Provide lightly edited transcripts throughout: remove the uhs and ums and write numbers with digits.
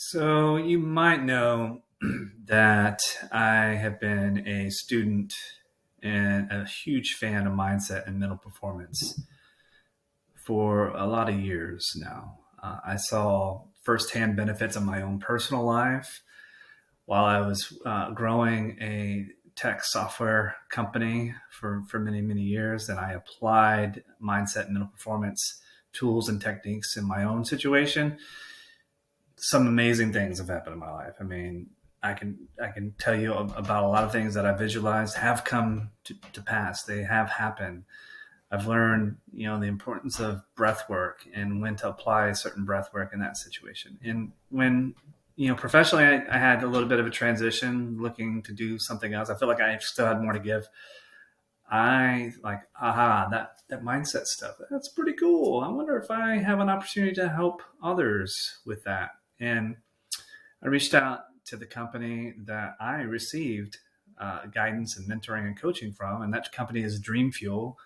So you might know that I have been a student and a huge fan of mindset and mental performance for a lot of years now. I saw firsthand benefits of my own personal life while I was growing a tech software company for many, many years. And I applied mindset and mental performance tools and techniques in my own situation. Some amazing things have happened in my life. I mean, I can tell you about a lot of things that I visualized have come to pass. They have happened. I've learned, the importance of breath work and when to apply certain breath work in that situation. And when, professionally, I had a little bit of a transition looking to do something else. I feel like I still had more to give. I like, that mindset stuff. That's pretty cool. I wonder if I have an opportunity to help others with that. And I reached out to the company that I received guidance and mentoring and coaching from, and that company is Dream Fuel.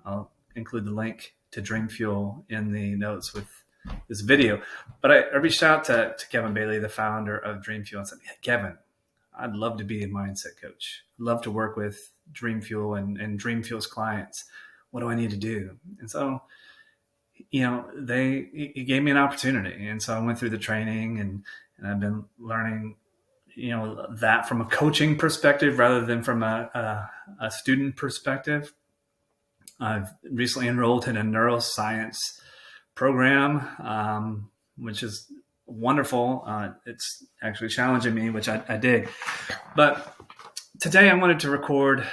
I'll include the link to Dream Fuel in the notes with this video. But I reached out to Kevin Bailey, the founder of Dream Fuel, and said, "Hey, Kevin, I'd love to be a mindset coach. I'd love to work with Dream Fuel and Dream Fuel's clients. What do I need to do?" And so, he gave me an opportunity. And so I went through the training and I've been learning, that from a coaching perspective rather than from a student perspective. I've recently enrolled in a neuroscience program, which is wonderful. It's actually challenging me, which I dig. But today I wanted to record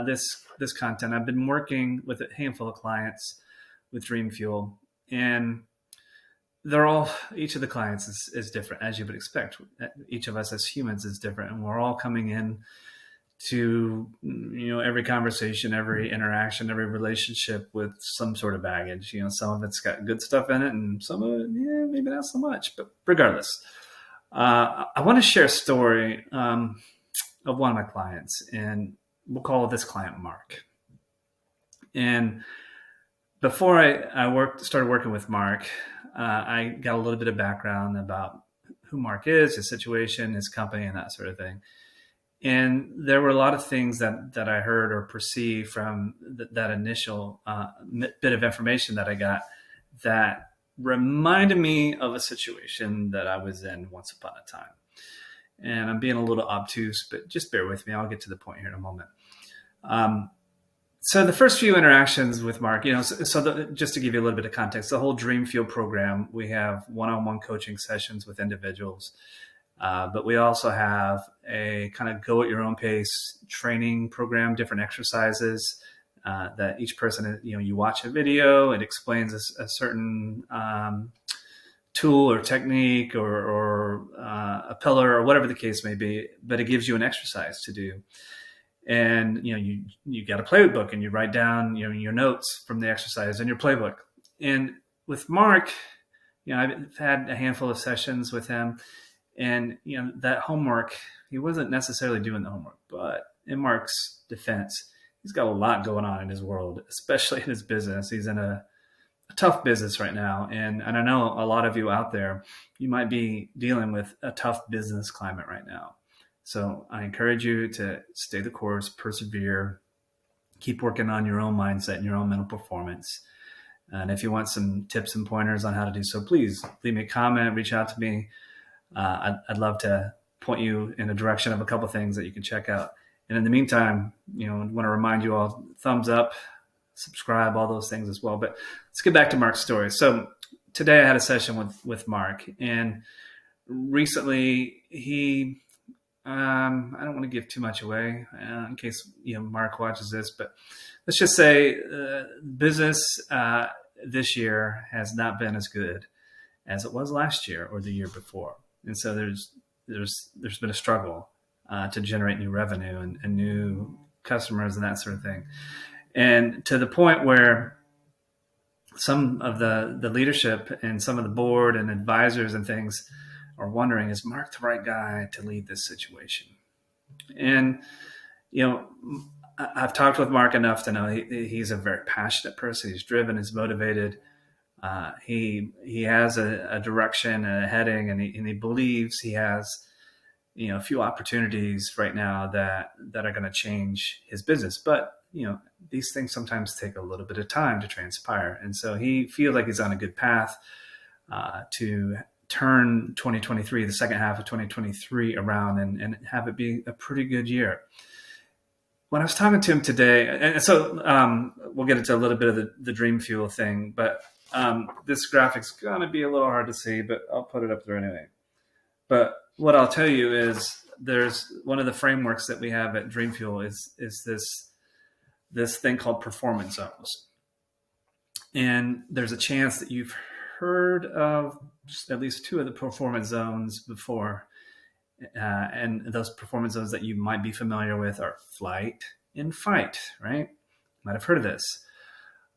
this content. I've been working with a handful of clients with Dream Fuel, and each of the clients is different, as you would expect. Each of us as humans is different, and we're all coming in to every conversation, every interaction, every relationship with some sort of baggage. Some of it's got good stuff in it, and some of it, maybe not so much. But regardless, I want to share a story of one of my clients, and we'll call this client Mark. And before I started working with Mark, I got a little bit of background about who Mark is, his situation, his company, and that sort of thing. And there were a lot of things that I heard or perceived from that initial bit of information that I got that reminded me of a situation that I was in once upon a time. And I'm being a little obtuse, but just bear with me. I'll get to the point here in a moment. So the first few interactions with Mark, just to give you a little bit of context, the whole Dream Fuel program, we have one-on-one coaching sessions with individuals. But we also have a kind of go at your own pace training program, different exercises that each person, you watch a video, it explains a certain tool or technique or a pillar or whatever the case may be, but it gives you an exercise to do. And, you got a playbook and you write down, your notes from the exercise in your playbook. And with Mark, I've had a handful of sessions with him. And, that homework, he wasn't necessarily doing the homework, but in Mark's defense, he's got a lot going on in his world, especially in his business. He's in a tough business right now. And I know a lot of you out there, you might be dealing with a tough business climate right now. So I encourage you to stay the course, persevere, keep working on your own mindset and your own mental performance. And if you want some tips and pointers on how to do so, please leave me a comment, reach out to me. I'd love to point you in the direction of a couple of things that you can check out. And in the meantime, I want to remind you all, thumbs up, subscribe, all those things as well. But let's get back to Mark's story. So today I had a session with Mark, and recently he, I don't want to give too much away in case, Mark watches this, but let's just say business this year has not been as good as it was last year or the year before. And so there's been a struggle to generate new revenue and new customers and that sort of thing. And to the point where some of the leadership and some of the board and advisors and things are wondering, is Mark the right guy to lead this situation? And, I've talked with Mark enough to know he's a very passionate person. He's driven, he's motivated. He has a direction and a heading, and he believes he has a few opportunities right now that are going to change his business. But these things sometimes take a little bit of time to transpire, and so he feels like he's on a good path to turn 2023, the second half of 2023, around and have it be a pretty good year. When I was talking to him today, and so we'll get into a little bit of the Dream Fuel thing, but this graphic's going to be a little hard to see, but I'll put it up there anyway. But what I'll tell you is there's one of the frameworks that we have at Dream Fuel is this thing called performance zones. And there's a chance that you've heard of at least two of the performance zones before. And those performance zones that you might be familiar with are flight and fight, right? You might have heard of this.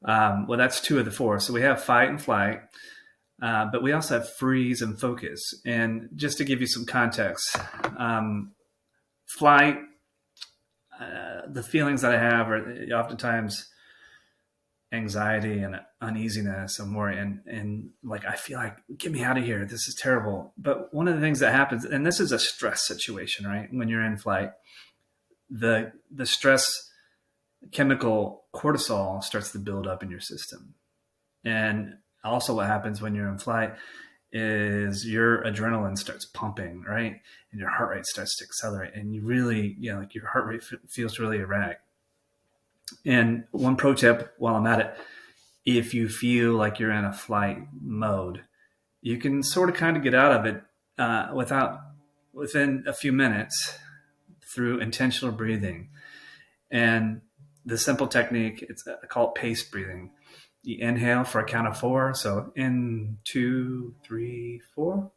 Well, that's two of the four. So we have fight and flight, but we also have freeze and focus. And just to give you some context, flight, the feelings that I have are oftentimes anxiety and uneasiness and worry, and like, I feel like, get me out of here. This is terrible. But one of the things that happens, and this is a stress situation, right? When you're in flight, the stress chemical cortisol starts to build up in your system. And also what happens when you're in flight is your adrenaline starts pumping, right? And your heart rate starts to accelerate, and you really, like your heart rate feels really erratic. And one pro tip while I'm at it, if you feel like you're in a flight mode, you can sort of kind of get out of it within a few minutes through intentional breathing. And the simple technique, it's called paced breathing. You inhale for a count of 4. So in 2, 3, 4,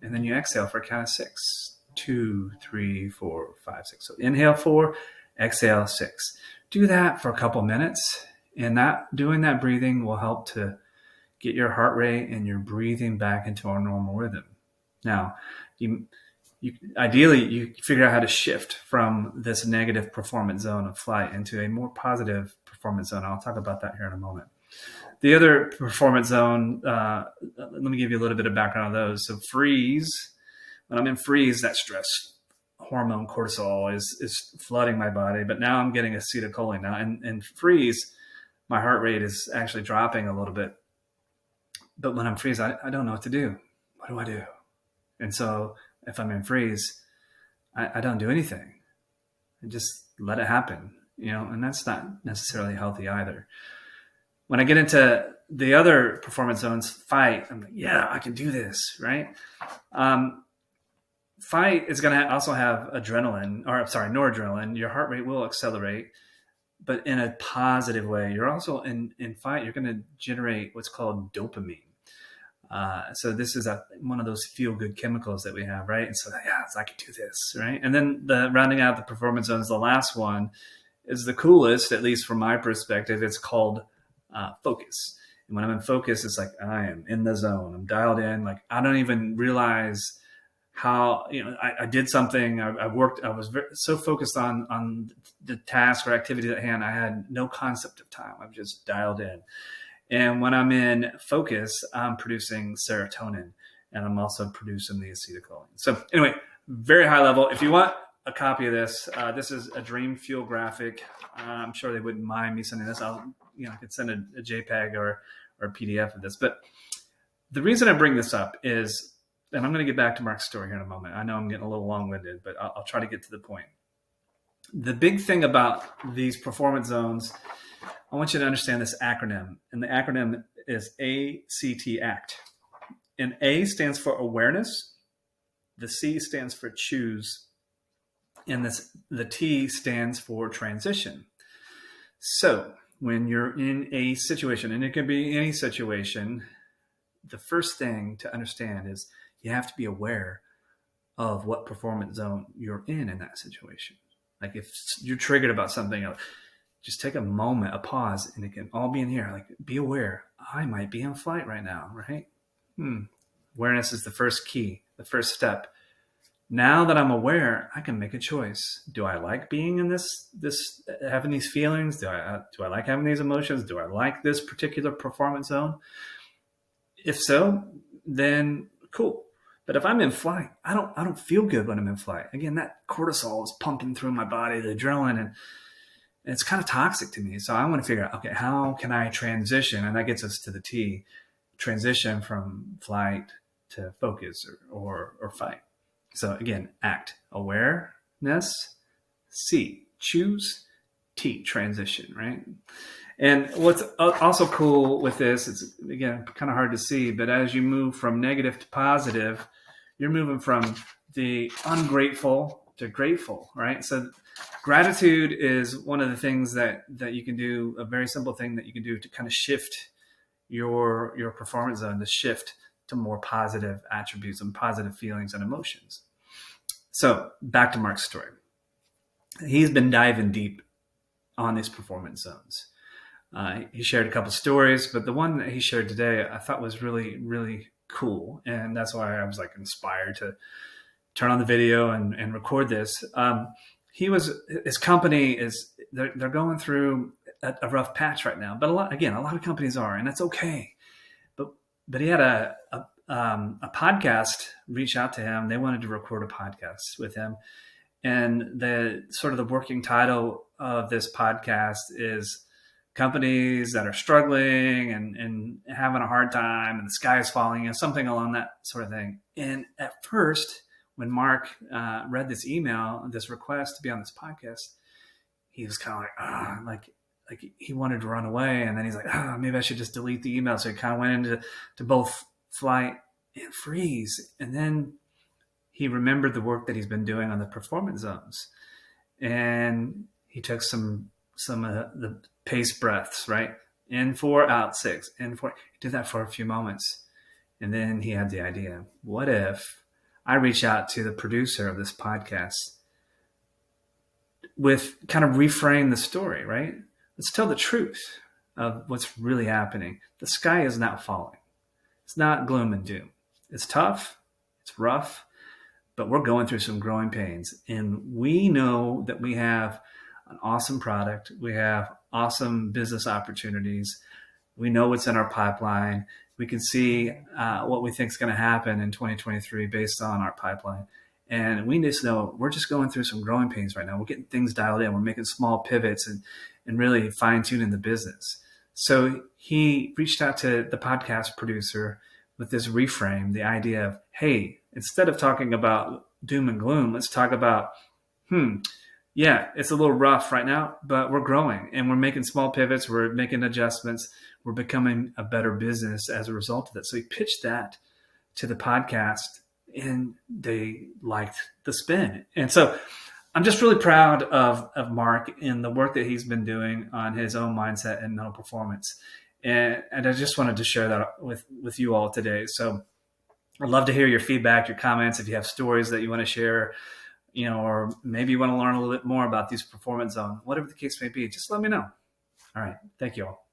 and then you exhale for a count of 6. 2, 3, 4, 5, 6. So inhale 4, exhale 6. Do that for a couple minutes, and doing that breathing will help to get your heart rate and your breathing back into our normal rhythm. Now, ideally you figure out how to shift from this negative performance zone of flight into a more positive performance zone. I'll talk about that here in a moment. The other performance zone, let me give you a little bit of background on those. So freeze, when I'm in freeze, that stress hormone cortisol is flooding my body, but now I'm getting acetylcholine now. And freeze, my heart rate is actually dropping a little bit. But when I'm freeze, I don't know what to do. What do I do? And so if I'm in freeze, I don't do anything. I just let it happen, and that's not necessarily healthy either. When I get into the other performance zones, fight, I'm like, yeah, I can do this, right? Fight is going to also have noradrenaline. Your heart rate will accelerate, but in a positive way. You're also in fight, you're going to generate what's called dopamine. So this is one of those feel-good chemicals that we have, right? And so, I can do this, right? And then rounding out the performance zones, the last one is the coolest, at least from my perspective. It's called focus. And when I'm in focus, it's like I am in the zone. I'm dialed in. Like I don't even realize how, I did something. I worked. I was so focused on the task or activity at hand. I had no concept of time. I'm just dialed in. And when I'm in focus, I'm producing serotonin, and I'm also producing the acetylcholine. So anyway, very high level. If you want a copy of this, this is a Dream Fuel graphic. I'm sure they wouldn't mind me sending this. I could send a JPEG or a PDF of this. But the reason I bring this up is, and I'm going to get back to Mark's story here in a moment. I know I'm getting a little long-winded, but I'll try to get to the point. The big thing about these performance zones, I want you to understand this acronym. And the acronym is ACT, ACT. And A stands for awareness. The C stands for choose. And the T stands for transition. So when you're in a situation, and it can be any situation, the first thing to understand is you have to be aware of what performance zone you're in that situation. Like if you're triggered about something, just take a moment, a pause, and it can all be in here. Like be aware. I might be in flight right now, right? Awareness is the first key, the first step. Now that I'm aware, I can make a choice. Do I like being in this having these feelings? Do I like having these emotions? Do I like this particular performance zone? If so, then cool. But if I'm in flight, I don't feel good when I'm in flight. Again, that cortisol is pumping through my body, the adrenaline, and it's kind of toxic to me. So I want to figure out, okay, how can I transition? And that gets us to the T, transition from flight to focus or fight. So again, act, awareness, C, choose, T, transition, right? And what's also cool with this, it's again kind of hard to see, but as you move from negative to positive, you're moving from the ungrateful to grateful, right? So gratitude is one of the things that you can do, a very simple thing that you can do to kind of shift your performance zone, to shift to more positive attributes and positive feelings and emotions. So back to Mark's story. He's been diving deep on these performance zones. He shared a couple stories, but the one that he shared today I thought was really, really cool. And that's why I was like inspired to turn on the video and record this. His company they're going through a rough patch right now, but a lot of companies are, and that's okay. But he had a podcast reach out to him. They wanted to record a podcast with him. And the sort of the working title of this podcast is companies that are struggling and having a hard time and the sky is falling, and something along that sort of thing. And at first, when Mark read this email, this request to be on this podcast, he was kind of like he wanted to run away. And then he's like, maybe I should just delete the email. So he kind of went into both flight and freeze. And then he remembered the work that he's been doing on the performance zones. And he took some of the pace breaths, right? In 4, out 6, in 4. He did that for a few moments. And then he had the idea, what if I reach out to the producer of this podcast with kind of reframe the story, right? Let's tell the truth of what's really happening. The sky is not falling. It's not gloom and doom. It's tough. It's rough. But we're going through some growing pains. And we know that we have an awesome product. We have awesome business opportunities. We know what's in our pipeline. We can see what we think is going to happen in 2023 based on our pipeline. And we just know we're just going through some growing pains right now. We're getting things dialed in. We're making small pivots and really fine-tuning the business. So he reached out to the podcast producer with this reframe, the idea of, hey, instead of talking about doom and gloom, let's talk about, yeah, it's a little rough right now, but we're growing and we're making small pivots. We're making adjustments. We're becoming a better business as a result of that. So he pitched that to the podcast and they liked the spin. And so I'm just really proud of Mark and the work that he's been doing on his own mindset and mental performance. And I just wanted to share that with you all today. So I'd love to hear your feedback, your comments. If you have stories that you want to share, or maybe you want to learn a little bit more about these performance zones, whatever the case may be, just let me know. All right. Thank you all.